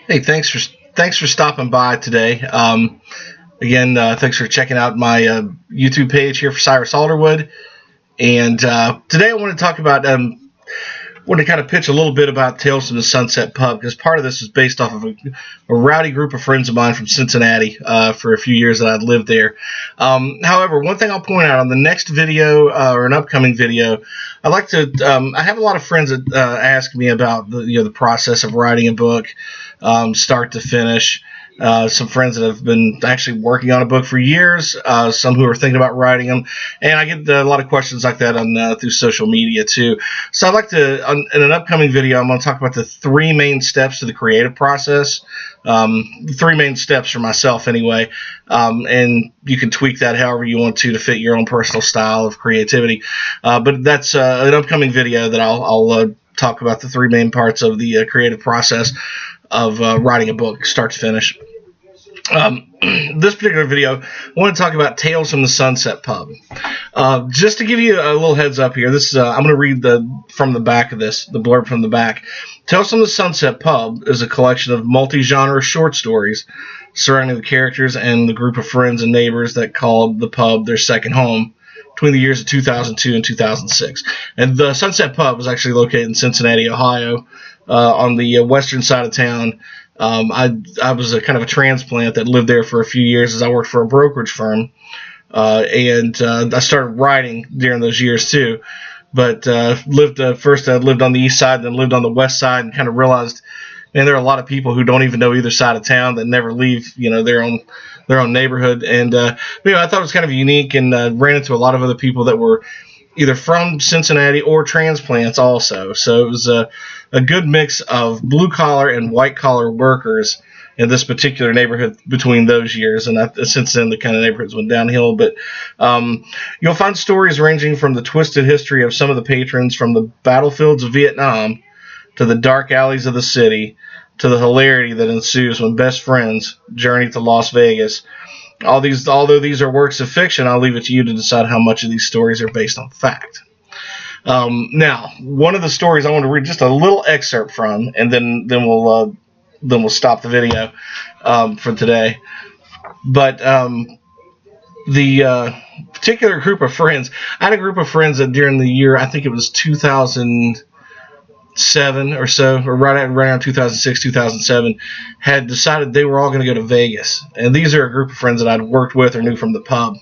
Hey, thanks for stopping by today. Again, thanks for checking out my YouTube page here for Cyrus Alderwood. And today I want to talk about, want to kind of pitch a little bit about Tales from the Sunset Pub, because part of this is based off of a rowdy group of friends of mine from Cincinnati for a few years that I'd lived there. However, one thing I'll point out on the next video or an upcoming video, I like to. I have a lot of friends that ask me about the process of writing a book, start to finish. Some friends that have been actually working on a book for years, some who are thinking about writing them, and I get a lot of questions like that on through social media too. So I'd like to, in an upcoming video, I'm going to talk about the three main steps to the creative process. Three main steps for myself anyway, and you can tweak that however you want to fit your own personal style of creativity. But that's an upcoming video that I'll talk about the three main parts of the creative process of writing a book, start to finish. This particular video, I want to talk about Tales from the Sunset Pub. Just to give you a little heads up here, this I'm going to read from the back of this, the blurb from the back. Tales from the Sunset Pub is a collection of multi-genre short stories surrounding the characters and the group of friends and neighbors that called the pub their second home between the years of 2002 and 2006. And the Sunset Pub was actually located in Cincinnati, Ohio, on the western side of town. I was a kind of a transplant that lived there for a few years as I worked for a brokerage firm, and I started writing during those years too. But first I lived on the east side, then lived on the west side, and kind of realized, man, there are a lot of people who don't even know either side of town that never leave, their own neighborhood. And I thought it was kind of unique, and ran into a lot of other people that were either from Cincinnati or transplants also. So it was a good mix of blue-collar and white-collar workers in this particular neighborhood between those years. And since then, the kind of neighborhoods went downhill. But you'll find stories ranging from the twisted history of some of the patrons from the battlefields of Vietnam to the dark alleys of the city to the hilarity that ensues when best friends journey to Las Vegas. Although these are works of fiction, I'll leave it to you to decide how much of these stories are based on fact. Now, one of the stories I want to read just a little excerpt from, and then we'll stop the video for today. But the particular group of friends, I had a group of friends that during the year, I think it was 2007 or so, or right around 2006, 2007, had decided they were all going to go to Vegas. And these are a group of friends that I'd worked with or knew from the pub.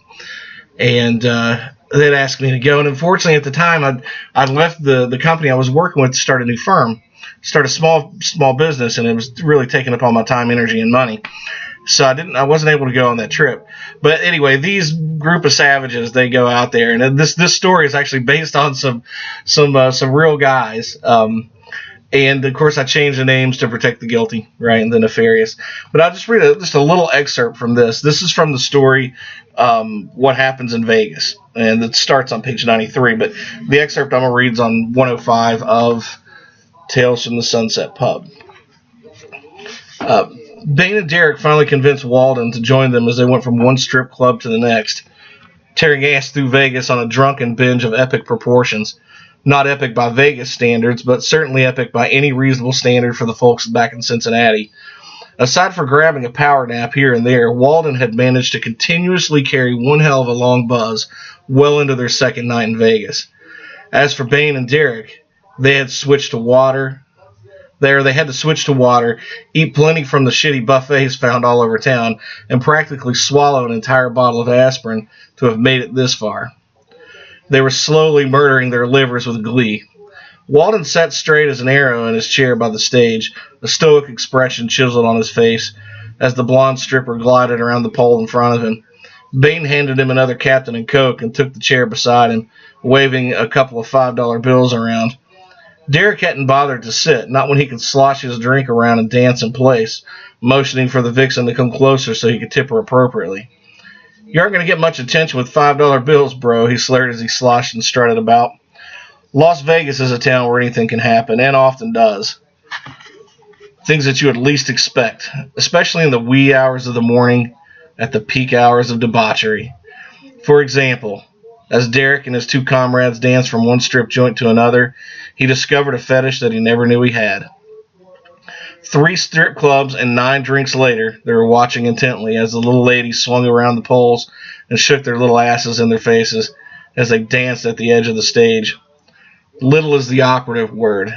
And they'd asked me to go. And unfortunately, at the time, I'd left the company I was working with to start a new firm, start a small business, and it was really taking up all my time, energy, and money. So I wasn't able to go on that trip. But anyway, these group of savages, they go out there, and this story is actually based on some real guys. And of course, I changed the names to protect the guilty, right, and the nefarious. But I'll just read just a little excerpt from this. This is from the story, What Happens in Vegas, and it starts on page 93. But the excerpt I'm gonna read is on 105 of Tales from the Sunset Pub. Bain and Derek finally convinced Walden to join them as they went from one strip club to the next, tearing ass through Vegas on a drunken binge of epic proportions. Not epic by Vegas standards, but certainly epic by any reasonable standard for the folks back in Cincinnati. Aside for grabbing a power nap here and there, Walden had managed to continuously carry one hell of a long buzz well into their second night in Vegas. As for Bain and Derek, they had switched to water. They had to switch to water, eat plenty from the shitty buffets found all over town, and practically swallow an entire bottle of aspirin to have made it this far. They were slowly murdering their livers with glee. Walden sat straight as an arrow in his chair by the stage, a stoic expression chiseled on his face, as the blonde stripper glided around the pole in front of him. Bain handed him another Captain and Coke and took the chair beside him, waving a couple of $5 bills around. Derek hadn't bothered to sit, not when he could slosh his drink around and dance in place, motioning for the vixen to come closer so he could tip her appropriately. "You aren't going to get much attention with $5 bills, bro," he slurred as he sloshed and strutted about. Las Vegas is a town where anything can happen, and often does. Things that you would least expect, especially in the wee hours of the morning, at the peak hours of debauchery. For example, as Derek and his two comrades danced from one strip joint to another, he discovered a fetish that he never knew he had. 3 strip clubs and 9 drinks later, they were watching intently as the little ladies swung around the poles and shook their little asses in their faces as they danced at the edge of the stage. Little is the operative word.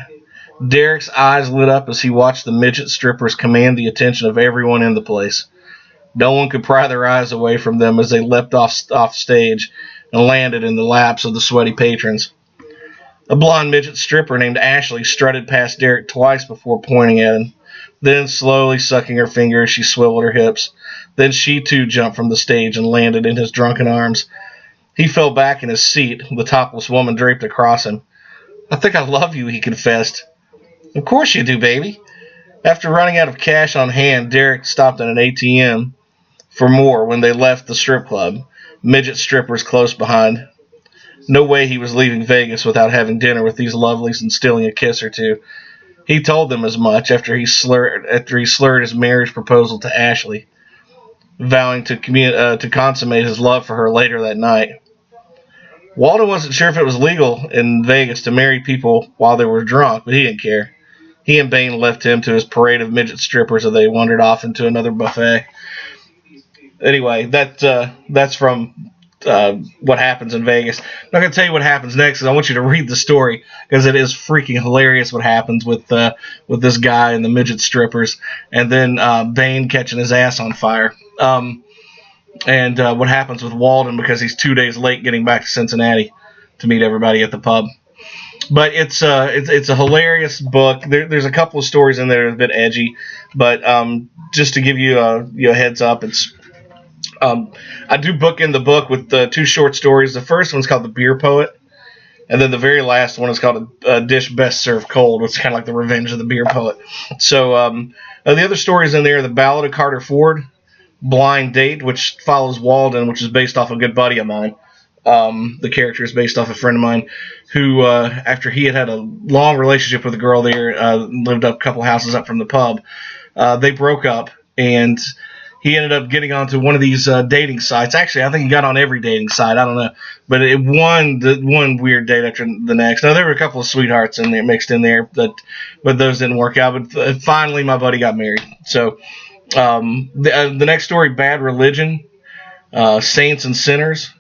Derek's eyes lit up as he watched the midget strippers command the attention of everyone in the place. No one could pry their eyes away from them as they leapt off stage and landed in the laps of the sweaty patrons. A blonde midget stripper named Ashley strutted past Derek twice before pointing at him, then slowly sucking her finger as she swiveled her hips. Then she too jumped from the stage and landed in his drunken arms. He fell back in his seat, the topless woman draped across him. "I think I love you," he confessed. "Of course you do, baby." After running out of cash on hand, Derek stopped at an ATM for more when they left the strip club, midget strippers close behind. No way he was leaving Vegas without having dinner with these lovelies and stealing a kiss or two. He told them as much after he slurred his marriage proposal to Ashley, vowing to consummate his love for her later that night. Walden wasn't sure if it was legal in Vegas to marry people while they were drunk, but he didn't care. He and Bane left him to his parade of midget strippers as they wandered off into another buffet. Anyway, that's from what happens in Vegas. I'm not going to tell you what happens next, because I want you to read the story, because it is freaking hilarious what happens with this guy and the midget strippers, and then Bane catching his ass on fire, and what happens with Walden because he's 2 days late getting back to Cincinnati to meet everybody at the pub. But it's a hilarious book. There's a couple of stories in there that are a bit edgy, but just to give you a heads up, it's I do book in the book with 2 short stories. The first one's called The Beer Poet, and then the very last one is called A Dish Best Served Cold, which is kind of like the Revenge of the Beer Poet. So the other stories in there are The Ballad of Carter Ford, Blind Date, which follows Walden, which is based off a good buddy of mine. The character is based off a friend of mine who, after he had a long relationship with a girl there, lived up a couple houses up from the pub, they broke up, and he ended up getting onto one of these dating sites. Actually, I think he got on every dating site. I don't know. But one weird date after the next. Now, there were a couple of sweethearts in there, mixed in there, but those didn't work out. But finally, my buddy got married. So the next story, Bad Religion, Saints and Sinners.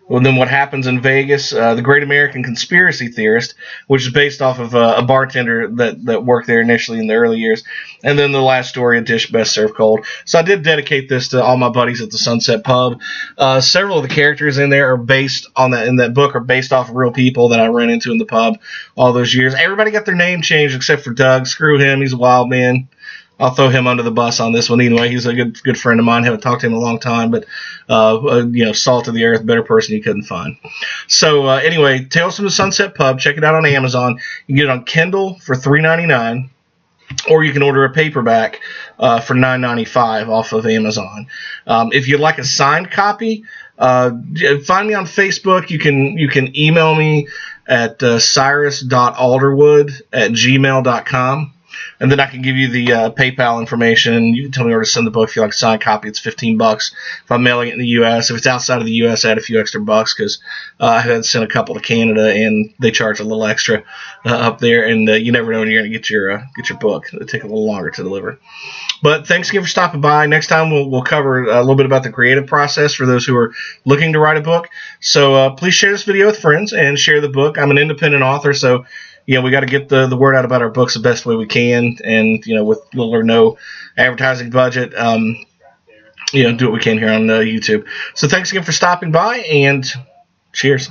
Well, then what happens in Vegas, The Great American Conspiracy Theorist, which is based off of a bartender that worked there initially in the early years. And then the last story, A Dish Best Served Cold. So I did dedicate this to all my buddies at the Sunset Pub. Several of the characters in there are based on in that book are based off of real people that I ran into in the pub all those years. Everybody got their name changed except for Doug. Screw him. He's a wild man. I'll throw him under the bus on this one anyway. He's a good friend of mine. Haven't talked to him in a long time, but salt of the earth, better person you couldn't find. So anyway, Tales from the Sunset Pub. Check it out on Amazon. You can get it on Kindle for $3.99, or you can order a paperback for $9.95 off of Amazon. If you'd like a signed copy, find me on Facebook. You can email me at cyrus.alderwood@gmail.com. And then I can give you the PayPal information. You can tell me where to send the book if you like a signed copy. It's $15 if I'm mailing it in the U.S. If it's outside of the U.S., I add a few extra bucks because I had sent a couple to Canada, and they charge a little extra up there. And you never know when you're going to get your book. It'll take a little longer to deliver. But thanks again for stopping by. Next time we'll cover a little bit about the creative process for those who are looking to write a book. So please share this video with friends and share the book. I'm an independent author, so we got to get the word out about our books the best way we can, and with little or no advertising budget, do what we can here on YouTube. So thanks again for stopping by, and cheers.